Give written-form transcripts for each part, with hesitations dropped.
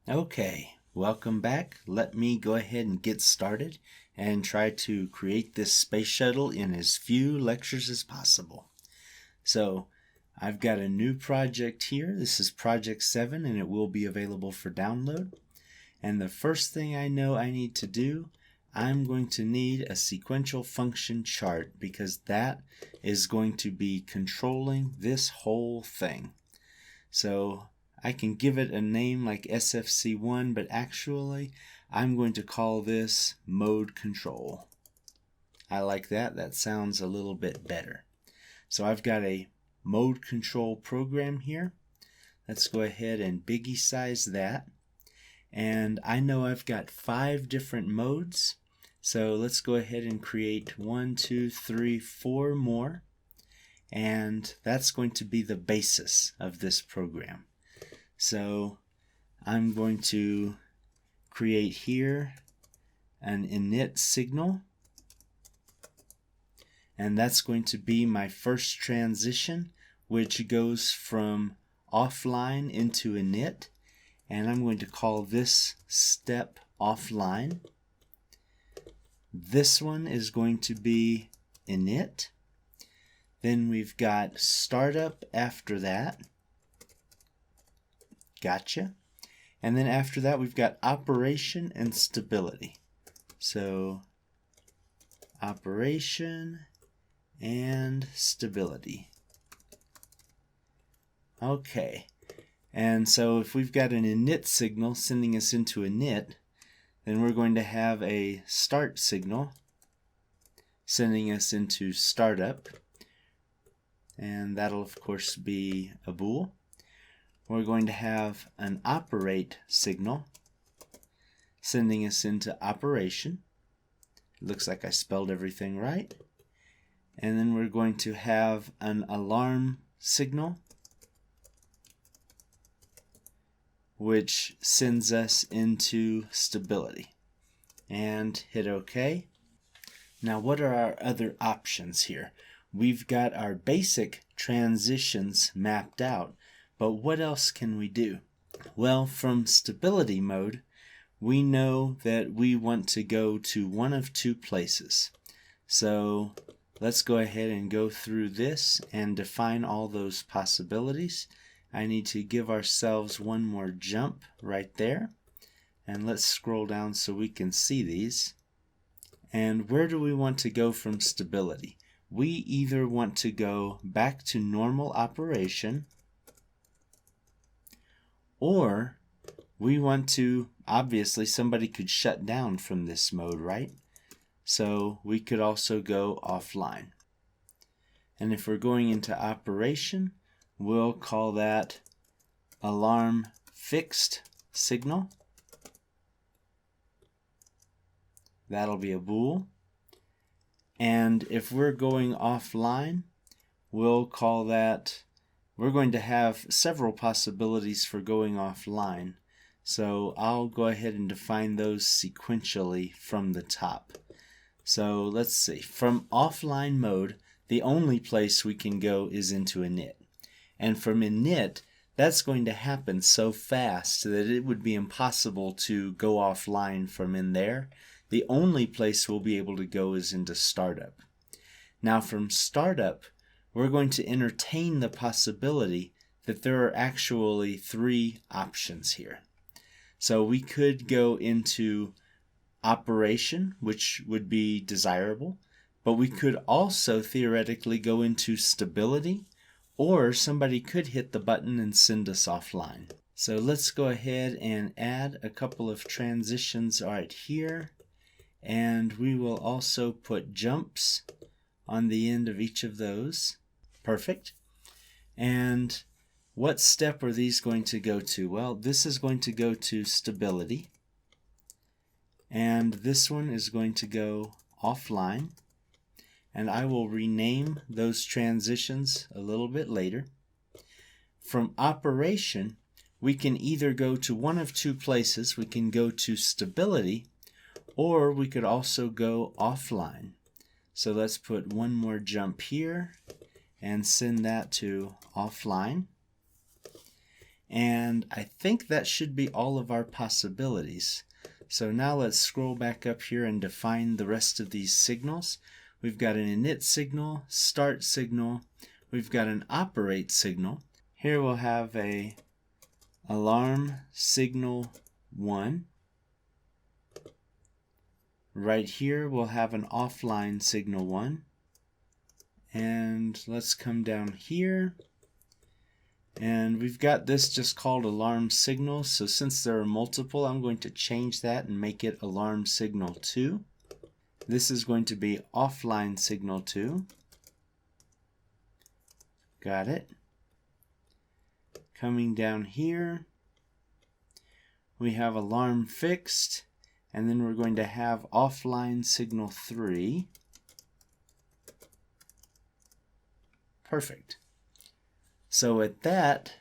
Okay, welcome back. Let me go ahead and get started and try to create this space shuttle in as few lectures as possible. So I've got a new project here. This is project 7 and it will be available for download. And the first thing I know I need to do, I'm going to need a sequential function chart because that is going to be controlling this whole thing. So I can give it a name like SFC1, but actually I'm going to call this mode control. I like that. That sounds a little bit better. So I've got a mode control program here. Let's go ahead and biggie size that. And I know I've got 5 different modes. So let's go ahead and create 1, 2, 3, 4 more. And that's going to be the basis of this program. So I'm going to create here an init signal, and that's going to be my first transition, which goes from offline into init, and I'm going to call this step offline. This one is going to be init. Then we've got startup after that. Gotcha. And then after that we've got operation and stability. So operation and stability. Okay. And so if we've got an init signal sending us into init, then we're going to have a start signal sending us into startup. And that'll of course be a bool. We're going to have an operate signal sending us into operation. It looks like I spelled everything right. And then we're going to have an alarm signal, which sends us into stability. And hit OK. Now what are our other options here? We've got our basic transitions mapped out. But what else can we do? Well, from stability mode, we know that we want to go to one of 2 places. So let's go ahead and go through this and define all those possibilities. I need to give ourselves one more jump right there. And let's scroll down so we can see these. And where do we want to go from stability? We either want to go back to normal operation, or we want to, obviously somebody could shut down from this mode, right? So we could also go offline. And if we're going into operation, we'll call that alarm fixed signal. That'll be a bool. And if we're going offline, we'll call that, we're going to have several possibilities for going offline. So I'll go ahead and define those sequentially from the top. So let's see, from offline mode, the only place we can go is into init. And from init, that's going to happen so fast that it would be impossible to go offline from in there. The only place we'll be able to go is into startup. Now from startup, we're going to entertain the possibility that there are actually 3 options here. So we could go into operation, which would be desirable, but we could also theoretically go into stability, or somebody could hit the button and send us offline. So let's go ahead and add a couple of transitions right here, and we will also put jumps on the end of each of those. Perfect. And what step are these going to go to? Well, this is going to go to stability, and this one is going to go offline, and I will rename those transitions a little bit later. From operation, we can either go to one of 2 places. We can go to stability, or we could also go offline. So let's put one more jump here and send that to offline. And I think that should be all of our possibilities. So now let's scroll back up here and define the rest of these signals. We've got an init signal, start signal, we've got an operate signal. Here we'll have a alarm signal 1. Right here we'll have an offline signal 1. And let's come down here. And we've got this just called alarm signal. So since there are multiple, I'm going to change that and make it alarm signal 2. This is going to be offline signal 2. Got it. Coming down here, we have alarm fixed, and then we're going to have offline signal 3. Perfect. So at that,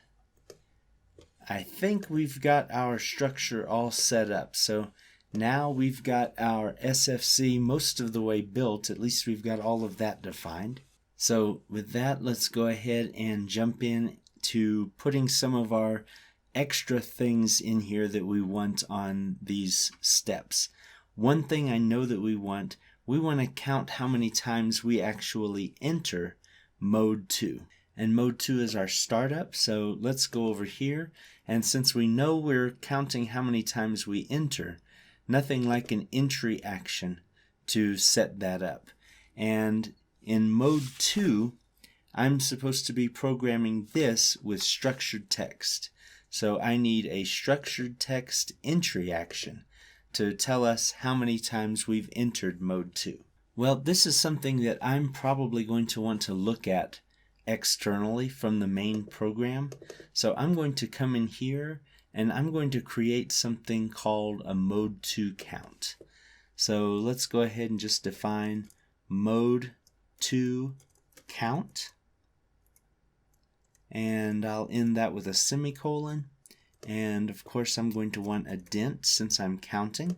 I think we've got our structure all set up. So now we've got our SFC most of the way built. At least we've got all of that defined. So with that, let's go ahead and jump in to putting some of our extra things in here that we want on these steps. One thing I know that we want to count how many times we actually enter mode 2. And mode 2 is our startup, so let's go over here, and since we know we're counting how many times we enter, nothing like an entry action to set that up. And in mode 2, I'm supposed to be programming this with structured text. So I need a structured text entry action to tell us how many times we've entered mode 2. Well, this is something that I'm probably going to want to look at externally from the main program. So I'm going to come in here and I'm going to create something called a mode 2 count. So let's go ahead and just define mode 2 count, and I'll end that with a semicolon, and of course I'm going to want a dent since I'm counting.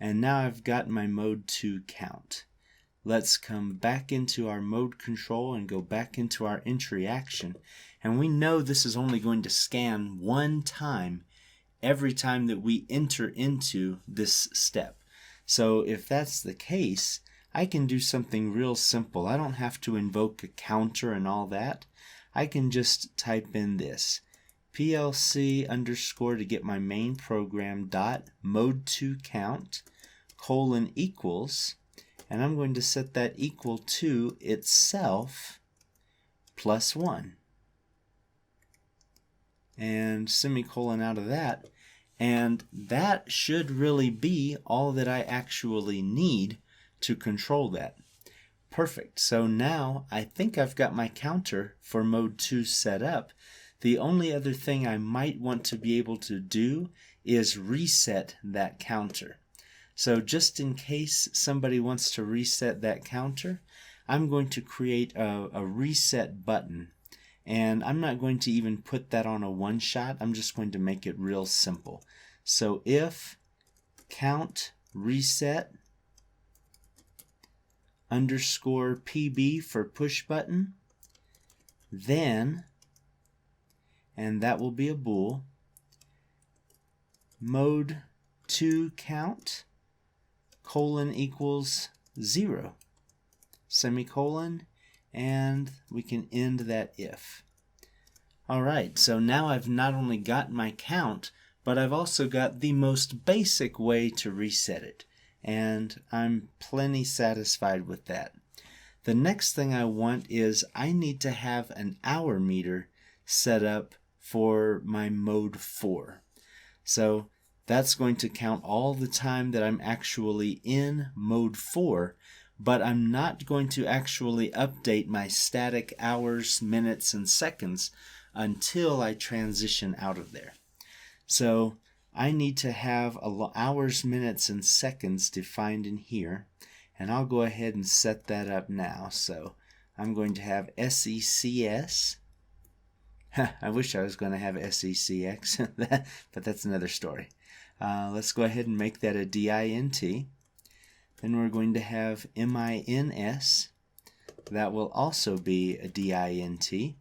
And now I've got my mode 2 count. Let's come back into our mode control and go back into our entry action. And we know this is only going to scan one time every time that we enter into this step. So if that's the case, I can do something real simple. I don't have to invoke a counter and all that. I can just type in this plc underscore to get my main program dot mode 2 count colon equals, and I'm going to set that equal to itself plus 1. And semicolon out of that. And that should really be all that I actually need to control that. Perfect. So now I think I've got my counter for mode 2 set up. The only other thing I might want to be able to do is reset that counter. So just in case somebody wants to reset that counter, I'm going to create a reset button. And I'm not going to even put that on a one-shot. I'm just going to make it real simple. So if count reset underscore PB for push button, then, and that will be a bool, mode 2 count colon equals 0 semicolon, and we can end that if. Alright, so now I've not only got my count, but I've also got the most basic way to reset it, and I'm plenty satisfied with that. The next thing I want is I need to have an hour meter set up for my mode 4. So that's going to count all the time that I'm actually in mode 4, but I'm not going to actually update my static hours, minutes, and seconds until I transition out of there. So I need to have hours, minutes, and seconds defined in here, and I'll go ahead and set that up now. So I'm going to have SECS. I wish I was going to have SECX, but that's another story. Let's go ahead and make that a DINT. Then we're going to have MINS. That will also be a DINT.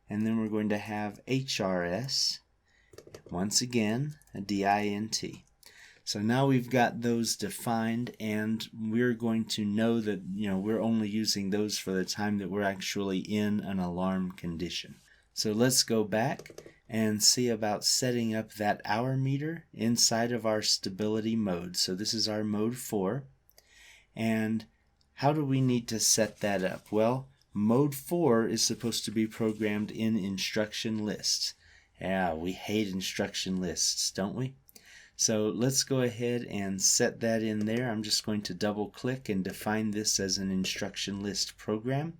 and then we're going to have HRS, once again, a DINT. So now we've got those defined, and we're going to know that we're only using those for the time that we're actually in an alarm condition. So let's go back and see about setting up that hour meter inside of our stability mode. So this is our mode 4. And how do we need to set that up? Well, mode 4 is supposed to be programmed in instruction lists. Yeah, we hate instruction lists, don't we? So let's go ahead and set that in there. I'm just going to double click and define this as an instruction list program.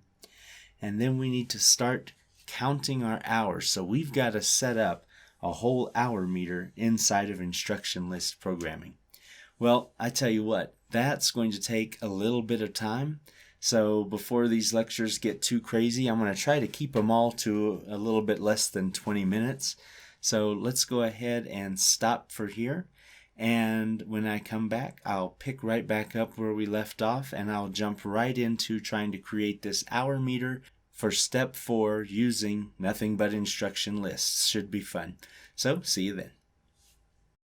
And then we need to start counting our hours. So we've got to set up a whole hour meter inside of instruction list programming. Well, I tell you what, that's going to take a little bit of time. So before these lectures get too crazy, I'm going to try to keep them all to a little bit less than 20 minutes. So let's go ahead and stop for here. And when I come back, I'll pick right back up where we left off, and I'll jump right into trying to create this hour meter for step 4 using nothing but instruction lists. Should be fun. So see you then.